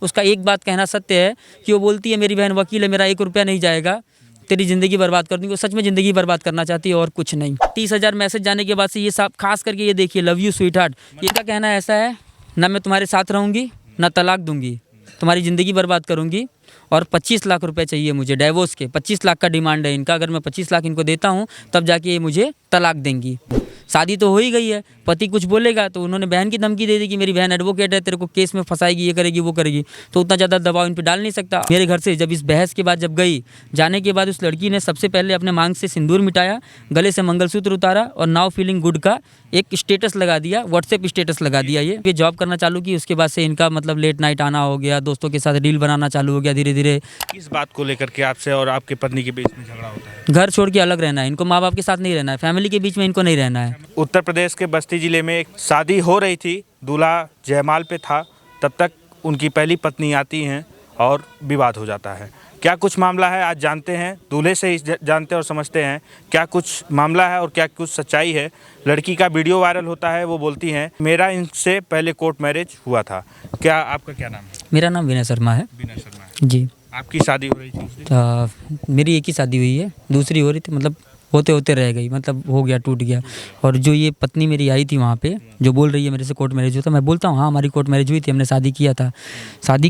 उसका एक बात कहना सत्य है कि वो बोलती है मेरी बहन वकील है, मेरा 1 रुपया नहीं जाएगा, तेरी ज़िंदगी बर्बाद कर दूँगी। वो सच में ज़िंदगी बर्बाद करना चाहती है और कुछ नहीं। 30,000 मैसेज जाने के बाद से ये सब खास करके ये देखिए, लव यू स्वीट हार्ट, ये का कहना ऐसा है, ना मैं तुम्हारे साथ रहूँगी ना तलाक दूँगी, तुम्हारी ज़िंदगी बर्बाद करूँगी। और 25 लाख रुपए चाहिए मुझे डाइवोर्स के, 25 लाख का डिमांड है इनका। अगर मैं 25 लाख इनको देता हूँ तब जाके ये मुझे तलाक देंगी। शादी तो हो ही गई है, पति कुछ बोलेगा तो उन्होंने बहन की धमकी दे दी कि मेरी बहन एडवोकेट है, तेरे को केस में फंसाएगी, ये करेगी वो करेगी। तो उतना ज़्यादा दबाव इन पर डाल नहीं सकता। मेरे घर से जब इस बहस के बाद जब गई, जाने के बाद उस लड़की ने सबसे पहले अपने मांग से सिंदूर मिटाया, गले से मंगलसूत्र उतारा और नाउ फीलिंग गुड का एक स्टेटस लगा दिया, व्हाट्सएप स्टेटस लगा दिया। ये जॉब करना चालू की, उसके बाद से इनका मतलब लेट नाइट आना हो गया, दोस्तों के साथ रील बनाना चालू हो गया धीरे धीरे। किस बात को लेकर के आपसे और आपके पत्नी के बीच में झगड़ा होता है? घर छोड़ के अलग रहना है इनको, माँ बाप के साथ नहीं रहना है, फैमिली के बीच में इनको नहीं रहना है। उत्तर प्रदेश के बस्ती जिले में एक शादी हो रही थी, दूल्हा जयमाल पे था, तब तक उनकी पहली पत्नी आती हैं और विवाद हो जाता है। क्या कुछ मामला है आज जानते हैं, दूल्हे से ही जानते और समझते हैं क्या कुछ मामला है और क्या कुछ सच्चाई है। लड़की का वीडियो वायरल होता है, वो बोलती हैं मेरा इनसे पहले कोर्ट मैरिज हुआ था। क्या आपका क्या नाम है? मेरा नाम विनय शर्मा है। विनय शर्मा है जी। आपकी शादी हो रही थी? मेरी एक ही शादी हुई है, दूसरी हो रही थी, मतलब होते होते रह गई, मतलब हो गया, टूट गया। और जो ये पत्नी मेरी आई थी वहाँ पे, जो बोल रही है मेरे से कोर्ट मैरिज हुआ था, मैं बोलता हूँ हाँ हमारी कोर्ट मैरिज हुई थी, हमने शादी किया था। शादी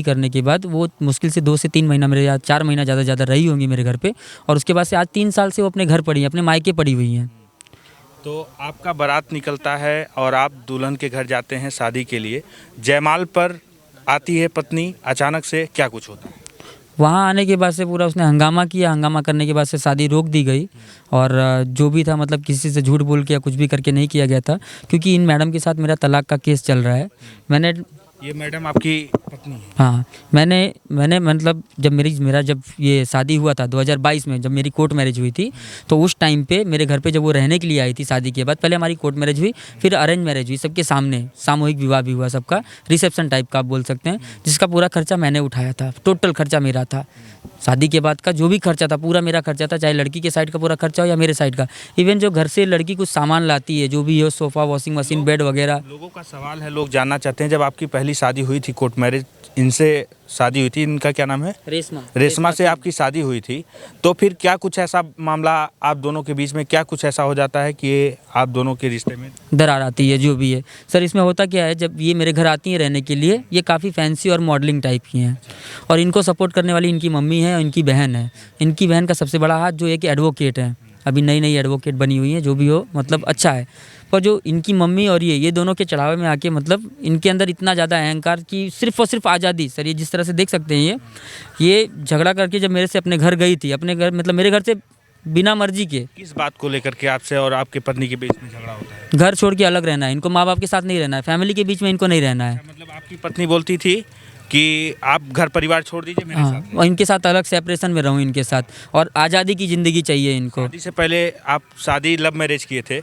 करने के बाद वो मुश्किल से 2 से 3 महीना मेरे या 4 महीना ज़्यादा रही होंगी मेरे घर पे। और उसके बाद से आज 3 साल से वो अपने घर पड़ी हैं, अपने मायके पड़ी हुई हैं। तो आपका बारात निकलता है और आप दुल्हन के घर जाते हैं शादी के लिए, जयमाल पर आती है पत्नी, अचानक से क्या कुछ होता है? वहाँ आने के बाद से पूरा उसने हंगामा किया, हंगामा करने के बाद से शादी रोक दी गई। और जो भी था मतलब किसी से झूठ बोल के या कुछ भी करके नहीं किया गया था, क्योंकि इन मैडम के साथ मेरा तलाक का केस चल रहा है। ये मैडम आपकी पत्नी है? हाँ, मैंने मतलब जब ये शादी हुआ था 2022 में, जब मेरी कोर्ट मैरिज हुई थी, तो उस टाइम पे मेरे घर पे जब वो रहने के लिए आई थी शादी के बाद, पहले हमारी कोर्ट मैरिज हुई, फिर अरेंज मैरिज हुई सबके सामने, सामूहिक विवाह भी हुआ सबका, रिसेप्शन टाइप का आप बोल सकते हैं, जिसका पूरा खर्चा मैंने उठाया था, टोटल खर्चा मेरा था। शादी के बाद का जो भी खर्चा था पूरा मेरा खर्चा था, चाहे लड़की के साइड का पूरा खर्चा हो या मेरे साइड का। इवन जो घर से लड़की कुछ सामान लाती है, जो भी हो, सोफ़ा, वॉशिंग मशीन, बेड वगैरह। लोगों का सवाल है, लोग जानना चाहते हैं, जब आपकी पहली शादी हुई थी, कोर्ट मैरिज इनसे शादी हुई थी, इनका क्या नाम है? रेशमा से आपकी शादी हुई थी, तो फिर क्या कुछ ऐसा मामला आप दोनों के बीच में, क्या कुछ ऐसा हो जाता है कि ये आप दोनों के रिश्ते में दरार आती है? जो भी है सर, इसमें होता क्या है, जब ये मेरे घर आती हैं रहने के लिए, ये काफ़ी फैंसी और मॉडलिंग टाइप की हैं, और इनको सपोर्ट करने वाली इनकी मम्मी है और इनकी बहन है। इनकी बहन का सबसे बड़ा हाथ जो है कि एडवोकेट है, अभी नई एडवोकेट बनी हुई है, जो भी हो मतलब अच्छा है। पर जो इनकी मम्मी और ये दोनों के चढ़ावे में आके मतलब इनके अंदर इतना ज़्यादा अहंकार कि सिर्फ और सिर्फ आज़ादी। सर ये जिस तरह से देख सकते हैं, ये झगड़ा करके जब मेरे से अपने घर गई थी, अपने घर मतलब मेरे घर से बिना मर्जी के। किस बात को लेकर के आपसे और आपके पत्नी के बीच में झगड़ा होता है? घर छोड़ के अलग रहना है इनको, माँ बाप के साथ नहीं रहना है, फैमिली के बीच में इनको नहीं रहना है। मतलब आपकी पत्नी बोलती थी कि आप घर परिवार छोड़ दीजिए मेरे साथ। हाँ, और इनके साथ अलग सेपरेशन में रहूँ इनके साथ, और आज़ादी की ज़िंदगी चाहिए इनको। शादी से पहले आप शादी लव मैरिज किए थे,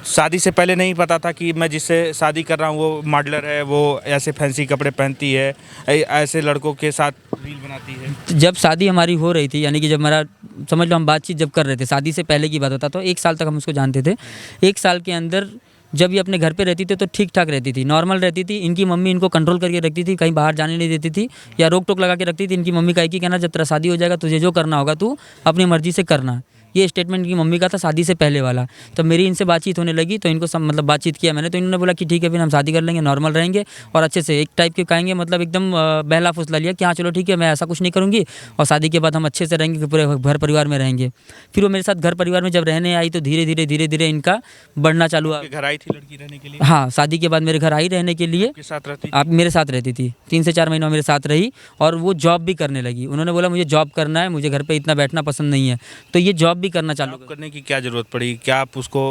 शादी से पहले नहीं पता था कि मैं जिससे शादी कर रहा हूँ वो मॉडलर है, वो ऐसे फैंसी कपड़े पहनती है, ऐसे लड़कों के साथ रील बनाती है? जब शादी हमारी हो रही थी, यानी कि जब मेरा समझ लो हम बातचीत जब कर रहे थे, शादी से पहले की बात होता, तो 1 साल तक हम उसको जानते थे। 1 साल के अंदर जब ये अपने घर पे रहती थी तो ठीक ठाक रहती थी, नॉर्मल रहती थी। इनकी मम्मी इनको कंट्रोल करके रखती थी, कहीं बाहर जाने नहीं देती थी या रोक टोक लगा के रखती थी। इनकी मम्मी का एक ही कहना, जब तेरा शादी हो जाएगा तुझे जो करना होगा तू अपनी मर्जी से करना। ये स्टेटमेंट की मम्मी का था शादी से पहले वाला। तो मेरी इनसे बातचीत होने लगी तो इनको सब मतलब बातचीत किया मैंने, तो इन्होंने बोला कि ठीक है फिर हम शादी कर लेंगे, नॉर्मल रहेंगे और अच्छे से एक टाइप के कहेंगे, मतलब एकदम बहला फुसला लिया कि हाँ चलो ठीक है मैं ऐसा कुछ नहीं करूँगी और शादी के बाद हम अच्छे से रहेंगे, पूरे घर परिवार में रहेंगे। फिर वो मेरे साथ घर परिवार में जब रहने आई तो धीरे धीरे इनका बढ़ना चालू हुआ। घर आई थी लड़की रहने के लिए? हाँ, शादी के बाद मेरे घर आई रहने के लिए। साथ रहती? आप मेरे साथ रहती थी, 3 से 4 महीना मेरे साथ रही और वो जॉब भी करने लगी। उन्होंने बोला मुझे जॉब करना है, मुझे घर पे इतना बैठना पसंद नहीं है, तो ये जॉब भी करना चालू करने की क्या जरूरत पड़ी? क्या आप उसको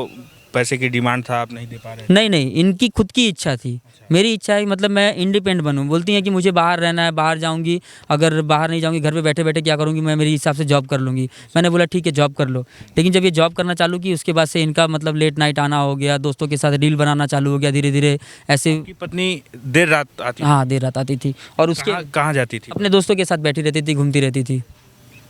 पैसे की डिमांड था, आप नहीं दे पा रहे? नहीं, इनकी खुद की इच्छा थी। मेरी इच्छा है मतलब मैं इंडिपेंडेंट बनूं। बोलती हैं कि मुझे बाहर रहना है, बाहर जाऊंगी, अगर बाहर नहीं जाऊंगी घर पे बैठे बैठे क्या करूंगी, मैं मेरे हिसाब से जॉब कर लूँगी। मैंने बोला ठीक है जॉब कर लो। लेकिन जब ये जॉब करना चालू की उसके बाद से इनका मतलब लेट नाइट आना हो गया, दोस्तों के साथ रील बनाना चालू हो गया धीरे धीरे ऐसे। आपकी पत्नी देर रात आती? हाँ, देर रात आती थी और उसके कहाँ जाती थी? अपने दोस्तों के साथ बैठी रहती थी, घूमती रहती थी।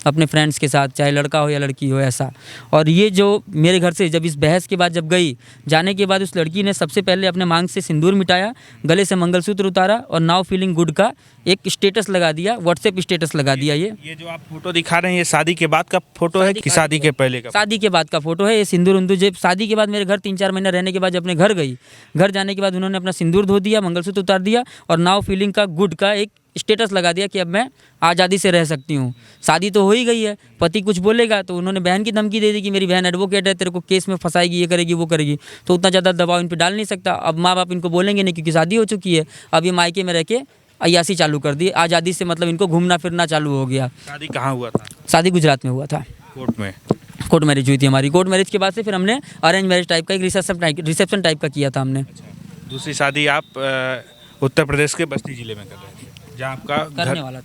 अपने फ्रेंड्स के साथ, चाहे लड़का हो या लड़की हो, ऐसा। और ये जो मेरे घर से जब इस बहस के बाद जब गई, जाने के बाद उस लड़की ने सबसे पहले अपने मांग से सिंदूर मिटाया, गले से मंगलसूत्र उतारा और नाउ फीलिंग गुड का एक स्टेटस लगा दिया, व्हाट्सएप स्टेटस लगा दिया। ये जो आप फोटो दिखा रहे हैं ये शादी के बाद का फोटो है कि शादी के पहले का? शादी के बाद का फोटो है। ये सिंदूर उंदूर जब शादी के बाद मेरे घर 3-4 महीना रहने के बाद जब अपने घर गई, घर जाने के बाद उन्होंने अपना सिंदूर धो दिया, मंगलसूत्र उतार दिया और नाउ फीलिंग का गुड का एक स्टेटस लगा दिया कि अब मैं आज़ादी से रह सकती हूँ। शादी तो हो ही गई है, पति कुछ बोलेगा तो उन्होंने बहन की धमकी दे दी कि मेरी बहन एडवोकेट है, तेरे को केस में फंसाएगी, ये करेगी वो करेगी। तो उतना ज़्यादा दबाव इन पर डाल नहीं सकता। अब माँ बाप इनको बोलेंगे नहीं क्योंकि शादी हो चुकी है। अब ये मायके में रह के अय्यासी चालू कर दी, आज़ादी से मतलब इनको घूमना फिरना चालू हो गया। शादी कहाँ हुआ था? शादी गुजरात में हुआ था, कोर्ट में। कोर्ट मैरिज हुई थी हमारी। कोर्ट मैरिज के बाद से फिर हमने अरेंज मैरिज टाइप का एक रिसेप्शन टाइप का किया था हमने। दूसरी शादी आप उत्तर प्रदेश के बस्ती जिले में कर रहे थे, जहाँ आपका करने वाला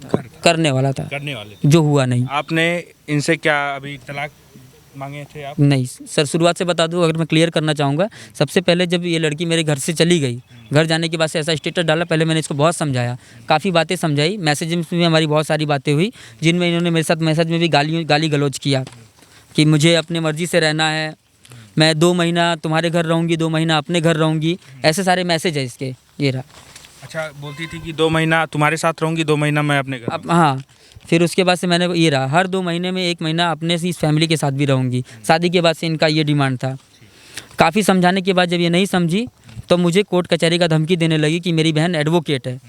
था करने वाले थे। जो हुआ नहीं। आपने इनसे क्या अभी तलाक मांगे थे आप? नहीं सर, शुरुआत से बता दूं, अगर मैं क्लियर करना चाहूँगा। सबसे पहले जब ये लड़की मेरे घर से चली गई, घर जाने के बाद से ऐसा स्टेटस डाला, पहले मैंने इसको बहुत समझाया, काफ़ी बातें समझाई, मैसेज में हमारी बहुत सारी बातें हुई, जिनमें इन्होंने मेरे साथ मैसेज में भी गाली गलौज किया कि मुझे अपनी मर्ज़ी से रहना है, मैं 2 महीना तुम्हारे घर रहूँगी, 2 महीना अपने घर रहूँगी, ऐसे सारे मैसेज है इसके। ये रहा। अच्छा, बोलती थी कि 2 महीना तुम्हारे साथ रहूँगी, 2 महीना मैं अपने घर। अब हाँ, फिर उसके बाद से मैंने ये रहा, हर 2 महीने में 1 महीना अपने से इस फैमिली के साथ भी रहूँगी। शादी के बाद से इनका ये डिमांड था। काफ़ी समझाने के बाद जब ये नहीं समझी तो मुझे कोर्ट कचहरी का धमकी देने लगी कि मेरी बहन एडवोकेट है।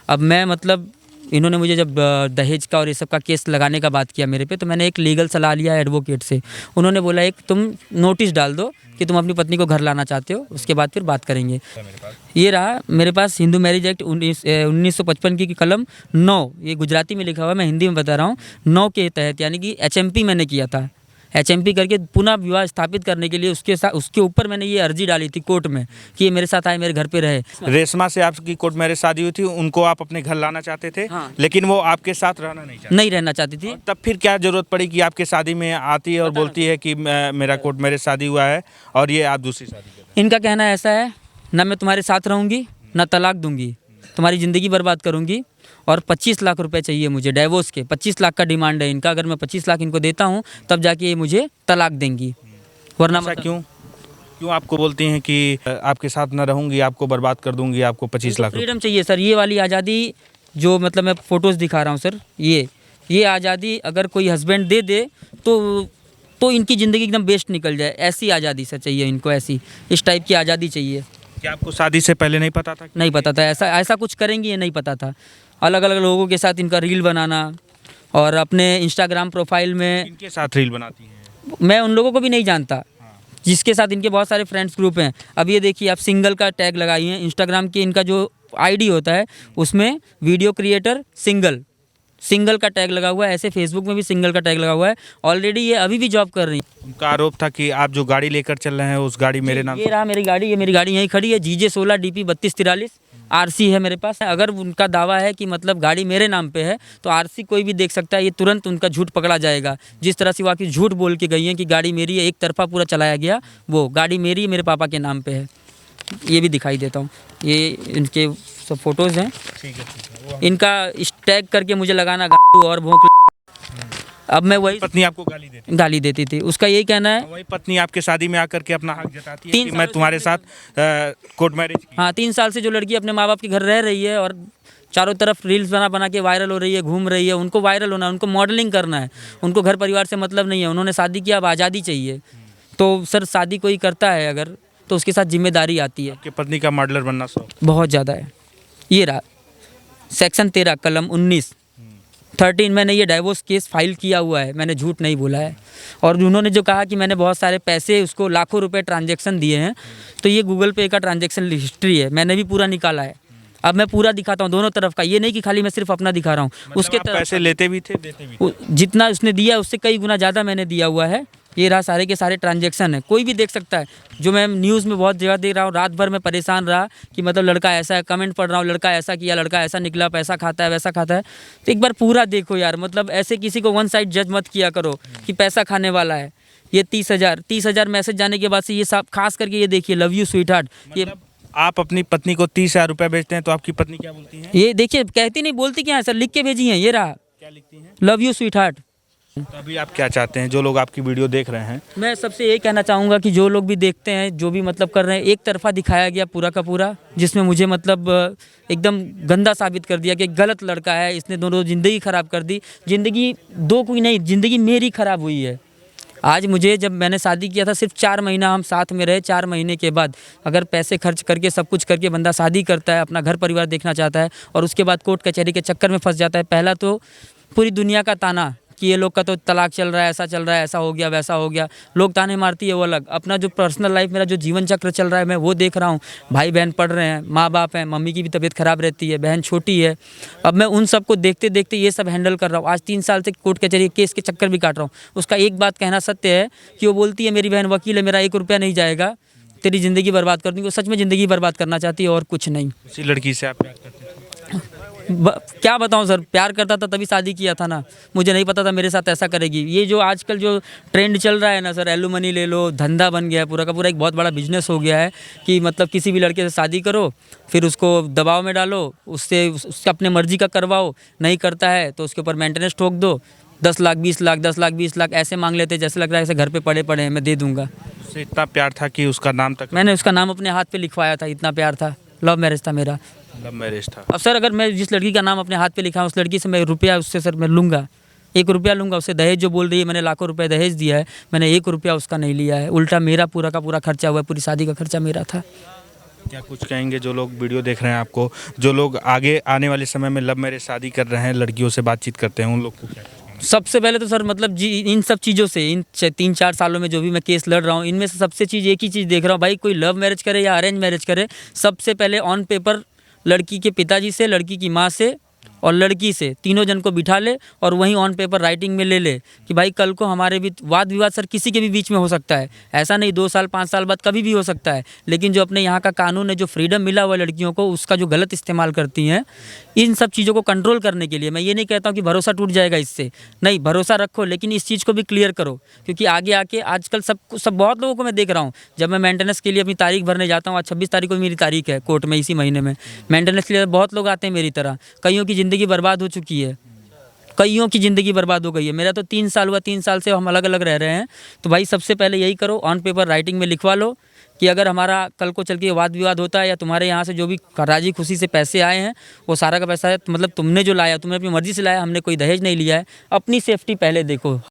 अब मैं मतलब इन्होंने मुझे जब दहेज का और ये सब का केस लगाने का बात किया मेरे पे, तो मैंने एक लीगल सलाह लिया एडवोकेट से। उन्होंने बोला एक तुम नोटिस डाल दो कि तुम अपनी पत्नी को घर लाना चाहते हो, उसके बाद फिर बात करेंगे। ये रहा मेरे पास हिंदू मैरिज एक्ट 1955 की कलम 9, ये गुजराती में लिखा हुआ है, मैं हिंदी में बता रहा हूँ, 9 के तहत, यानी कि HMP मैंने किया था। HMP करके पुनः विवाह स्थापित करने के लिए उसके ऊपर मैंने ये अर्जी डाली थी कोर्ट में कि ये मेरे साथ आए, मेरे घर पे रहे। रेशमा से आपकी कोर्ट मैरिज शादी हुई थी, उनको आप अपने घर लाना चाहते थे। हाँ। लेकिन वो आपके साथ रहना नहीं रहना चाहती थी। तब फिर क्या जरूरत पड़ी कि आपके शादी में आती है और बोलती है कि मेरा कोर्ट मैरिज शादी हुआ है और ये आप दूसरी शादी कर रहे हैं? इनका कहना ऐसा है, ना मैं तुम्हारे साथ रहूँगी, ना तलाक दूंगी, तुम्हारी ज़िंदगी बर्बाद करूँगी और 25 लाख रुपए चाहिए मुझे डाइवोर्स के। 25 लाख का डिमांड है इनका। अगर मैं 25 लाख इनको देता हूँ तब जाके ये मुझे तलाक देंगी, वरना ऐसा क्यों आपको बोलती हैं कि आपके साथ ना रहूँगी, आपको बर्बाद कर दूंगी, आपको 25 लाख? फ्रीडम चाहिए सर। ये वाली आज़ादी जो मतलब मैं फ़ोटोज़ दिखा रहा हूँ सर, ये आज़ादी अगर कोई हस्बैंड दे दे तो इनकी ज़िंदगी एकदम बेस्ट निकल जाए। ऐसी आज़ादी सर चाहिए इनको, ऐसी इस टाइप की आज़ादी चाहिए। क्या आपको शादी से पहले नहीं पता था? नहीं पता था ऐसा कुछ करेंगी, ये नहीं पता था। अलग अलग लोगों के साथ इनका रील बनाना और अपने इंस्टाग्राम प्रोफाइल में। इनके साथ रील बनाती हैं? मैं उन लोगों को भी नहीं जानता जिसके साथ इनके बहुत सारे फ्रेंड्स ग्रुप हैं। अब ये देखिए आप सिंगल का टैग लगाई हैं इंस्टाग्राम के, इनका जो आईडी होता है उसमें वीडियो क्रिएटर सिंगल का टैग लगा हुआ है। ऐसे फेसबुक में भी सिंगल का टैग लगा हुआ है। ऑलरेडी ये अभी भी जॉब कर रही हैं। उनका आरोप था कि आप जो गाड़ी लेकर चल रहे हैं उस गाड़ी मेरे नाम। ये रहा मेरी गाड़ी, ये मेरी गाड़ी यहीं खड़ी है, GJ 16 DP 3243 RC है मेरे पास। अगर उनका दावा है कि मतलब गाड़ी मेरे नाम पे है तो RC कोई भी देख सकता है, ये तुरंत उनका झूठ पकड़ा जाएगा। जिस तरह से वो आके झूठ बोल के गई हैं कि गाड़ी मेरी है, एक तरफा पूरा चलाया गया, वो गाड़ी मेरी है, मेरे पापा के नाम पे है। ये भी दिखाई देता हूँ, ये इनके सब फोटोज़ हैं। ठीक है। इनका टैग करके मुझे लगाना गाड़ू और भोंक। अब मैं वही पत्नी आपको गाली देती थी, उसका यही कहना है। वही पत्नी आपके शादी में आकर के अपना हक जताती है 3 कि साल मैं तुम्हारे साथ कोर्ट मैरिज की। हाँ, 3 साल से जो लड़की अपने माँ बाप के घर रह रही है और चारों तरफ रील्स बना के वायरल हो रही है, घूम रही है। उनको वायरल होना है, उनको मॉडलिंग करना है, उनको घर परिवार से मतलब नहीं है। उन्होंने शादी किया, अब आज़ादी चाहिए। तो सर शादी कोई करता है अगर तो उसके साथ जिम्मेदारी आती है। आपकी पत्नी का मॉडलर बनना शौक बहुत ज़्यादा है। ये रहा सेक्शन 13 कलम 19 मैंने ये डाइवोर्स केस फाइल किया हुआ है, मैंने झूठ नहीं बोला है। और उन्होंने जो कहा कि मैंने बहुत सारे पैसे उसको लाखों रुपए ट्रांजैक्शन दिए हैं, तो ये गूगल पे का ट्रांजैक्शन हिस्ट्री है, मैंने भी पूरा निकाला है। अब मैं पूरा दिखाता हूँ दोनों तरफ का, ये नहीं कि खाली मैं सिर्फ अपना दिखा रहा हूँ। मतलब उसके आप पैसे लेते भी थे देते भी थे? जितना उसने दिया उससे कई गुना ज़्यादा मैंने दिया हुआ है। ये रहा सारे के सारे ट्रांजैक्शन है, कोई भी देख सकता है। जो मैं न्यूज़ में बहुत जगह देख रहा हूँ, रात भर मैं परेशान रहा कि मतलब लड़का ऐसा है, कमेंट पढ़ रहा हूँ, लड़का ऐसा किया, लड़का ऐसा निकला, पैसा खाता है, वैसा खाता है। तो एक बार पूरा देखो यार, मतलब ऐसे किसी को वन साइड जज मत किया करो कि पैसा खाने वाला है। ये 30,000 मैसेज जाने के बाद से ये सब, खास करके ये देखिए लव यू स्वीट हार्ट। ये आप अपनी पत्नी को 30,000 रुपये भेजते हैं तो आपकी पत्नी क्या बोलती है? ये देखिए कहती नहीं, बोलती क्या है सर, लिख के भेजी है। ये रहा, क्या लिखती हैं? Love you sweet heart. तो अभी आप क्या चाहते हैं, जो लोग आपकी वीडियो देख रहे हैं? मैं सबसे यही कहना चाहूँगा कि जो लोग भी देखते हैं, जो भी मतलब कर रहे हैं, एक तरफा दिखाया गया पूरा का पूरा, जिसमें मुझे मतलब एकदम गंदा साबित कर दिया कि गलत लड़का है, इसने दोनों ज़िंदगी ख़राब कर दी। ज़िंदगी दो कोई नहीं, ज़िंदगी मेरी ख़राब हुई है। आज मुझे, जब मैंने शादी किया था, सिर्फ 4 महीना हम साथ में रहे। 4 महीने के बाद अगर पैसे खर्च करके सब कुछ करके बंदा शादी करता है, अपना घर परिवार देखना चाहता है और उसके बाद कोर्ट कचहरी के चक्कर में फंस जाता है, पहला तो पूरी दुनिया का ताना कि ये लोग का तो तलाक चल रहा है, ऐसा चल रहा है, ऐसा हो गया, वैसा हो गया, लोग ताने मारती है वो अलग। अपना जो पर्सनल लाइफ, मेरा जो जीवन चक्र चल रहा है, मैं वो देख रहा हूँ। भाई बहन पढ़ रहे हैं, माँ बाप हैं, मम्मी की भी तबीयत ख़राब रहती है, बहन छोटी है। अब मैं उन सबको देखते देखते ये सब हैंडल कर रहा हूँ। आज 3 साल से कोर्ट कचहरी केस के चक्कर भी काट रहा हूँ। उसका एक बात कहना सत्य है कि वो बोलती है मेरी बहन वकील है, मेरा 1 रुपया नहीं जाएगा, तेरी ज़िंदगी बर्बाद कर दूँगी। वो सच में ज़िंदगी बर्बाद करना चाहती है और कुछ नहीं। उसी लड़की से आप प्यार करते थे? क्या बताऊं सर, प्यार करता था तभी शादी किया था ना। मुझे नहीं पता था मेरे साथ ऐसा करेगी। ये जो आजकल जो ट्रेंड चल रहा है ना सर, एलुमनी ले लो, धंधा बन गया है पूरा का पूरा, एक बहुत बड़ा बिजनेस हो गया है कि मतलब किसी भी लड़के से शादी करो, फिर उसको दबाव में डालो, उससे उसका अपने मर्जी का करवाओ, नहीं करता है तो उसके ऊपर मेंटेनेंस ठोक दो, 10 लाख 20 लाख 10 लाख 20 लाख ऐसे मांग लेते, जैसे लग रहा है ऐसे घर पे पड़े पड़े हैं, मैं दे दूंगा। उससे इतना प्यार था कि उसका नाम तक? मैंने उसका नाम अपने हाथ पे लिखवाया था, इतना प्यार था। लव मैरिज था मेरा। लव मैरिज था? अब सर, अगर मैं जिस लड़की का नाम अपने हाथ पे लिखा है, उस लड़की से मैं रुपया उससे सर मैं लूँगा, 1 रुपया लूँगा उससे। दहेज जो बोल रही है, मैंने लाखों रुपए दहेज दिया है, मैंने 1 रुपया उसका नहीं लिया है। उल्टा मेरा पूरा का पूरा खर्चा हुआ है, पूरी शादी का खर्चा मेरा था। क्या कुछ कहेंगे जो लोग वीडियो देख रहे हैं आपको, जो लोग आगे आने वाले समय में लव मैरिज शादी कर रहे हैं, लड़कियों से बातचीत करते हैं, उन लोग को क्या कहेंगे? सबसे पहले तो सर मतलब जी, इन सब चीज़ों से, इन 3-4 सालों में जो भी मैं केस लड़ रहा हूँ, इनमें से सबसे चीज़ एक ही चीज़ देख रहा हूँ, भाई कोई लव मैरिज करे या अरेंज मैरिज करे, सबसे पहले ऑन पेपर लड़की के पिताजी से, लड़की की माँ से और लड़की से, तीनों जन को बिठा ले और वहीं ऑन पेपर राइटिंग में ले ले कि भाई कल को हमारे बीच वाद विवाद सर किसी के भी बीच में हो सकता है। ऐसा नहीं 2 साल 5 साल बाद कभी भी हो सकता है, लेकिन जो अपने यहाँ का कानून है, जो फ्रीडम मिला हुआ है लड़कियों को, उसका जो गलत इस्तेमाल करती हैं, इन सब चीज़ों को कंट्रोल करने के लिए मैं ये नहीं कहता हूँ कि भरोसा टूट जाएगा इससे, नहीं, भरोसा रखो, लेकिन इस चीज़ को भी क्लियर करो, क्योंकि आगे आके आजकल सब बहुत लोगों को मैं देख रहा हूँ, जब मैं मेंटेनेंस के लिए अपनी तारीख भरने जाता हूँ, आज 26 तारीख को मेरी तारीख है कोर्ट में, इसी महीने में मेंटेनेंस के लिए बहुत लोग आते हैं मेरी तरह। कईयों की ज़िंदगी बर्बाद हो चुकी है, कईयों की ज़िंदगी बर्बाद हो गई है। मेरा तो 3 साल हुआ, 3 साल से हम अलग अलग रह रहे हैं। तो भाई सबसे पहले यही करो, ऑन पेपर राइटिंग में लिखवा लो कि अगर हमारा कल को चल के वाद विवाद होता है या तुम्हारे यहाँ से जो भी राजी खुशी से पैसे आए हैं, वो सारा का पैसा है, मतलब तुमने जो लाया, तुमने अपनी मर्ज़ी से लाया, हमने कोई दहेज नहीं लिया है। अपनी सेफ्टी पहले देखो।